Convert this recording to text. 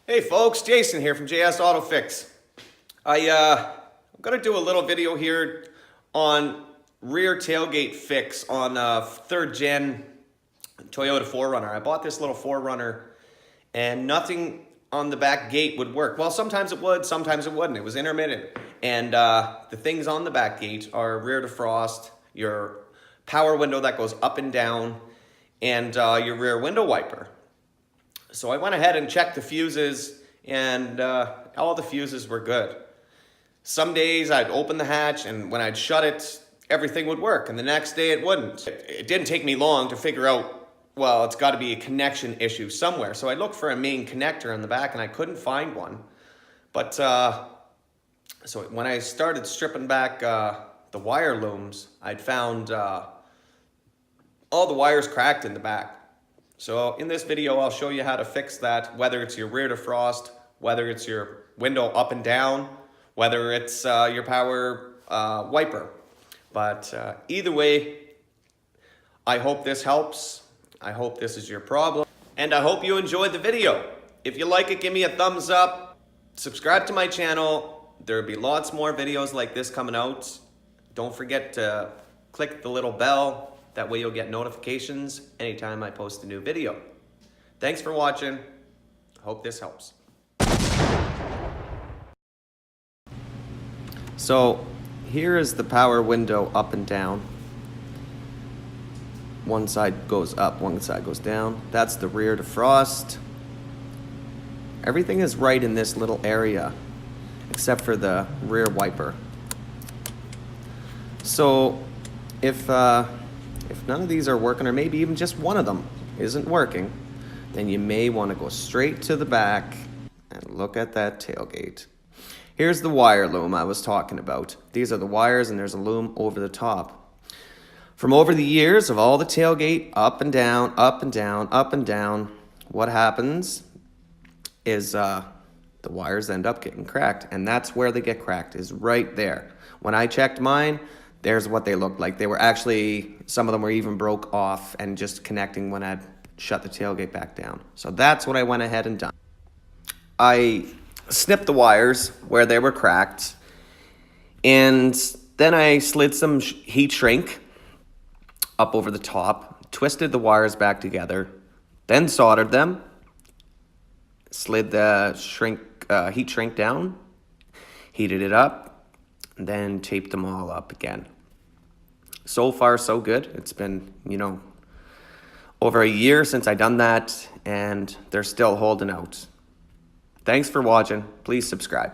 Hey folks, Jason here from JS Auto Fix. I'm gonna do a little video here on rear tailgate fix on a 3rd gen Toyota 4Runner. I bought this little 4Runner and nothing on the back gate would work. Well, sometimes it would, sometimes it wouldn't. It was intermittent. And the things on the back gate are rear defrost, your power window that goes up and down, and your rear window wiper. So I went ahead and checked the fuses, and all the fuses were good. Some days I'd open the hatch, and when I'd shut it, everything would work, and the next day it wouldn't. It didn't take me long to figure out, well, it's got to be a connection issue somewhere. So I looked for a main connector on the back, and I couldn't find one. But so when I started stripping back the wire looms, I'd found all the wires cracked in the back. So in this video, I'll show you how to fix that, whether it's your rear defrost, whether it's your window up and down, whether it's your power wiper. But either way, I hope this helps. I hope this is your problem. And I hope you enjoyed the video. If you like it, give me a thumbs up. Subscribe to my channel. There'll be lots more videos like this coming out. Don't forget to click the little bell. That way you'll get notifications anytime I post a new video. Thanks for watching. Hope this helps. So here is the power window up and down. One side goes up, one side goes down. That's the rear defrost. Everything is right in this little area, except for the rear wiper. So if none of these are working, or maybe even just one of them isn't working, then you may want to go straight to the back and look at that tailgate. Here's the wire loom I was talking about. These are the wires, and there's a loom over the top. From over the years of all the tailgate, up and down, up and down, up and down, what happens is the wires end up getting cracked, and that's where they get cracked, is right there. When I checked mine, there's what they looked like. They were actually, some of them were even broke off and just connecting when I'd shut the tailgate back down. So that's what I went ahead and done. I snipped the wires where they were cracked, and then I slid some heat shrink up over the top, twisted the wires back together, then soldered them, slid the heat shrink down, heated it up, and then taped them all up again. So far, so good. It's been, over a year since I done that, and they're still holding out. Thanks for watching. Please subscribe.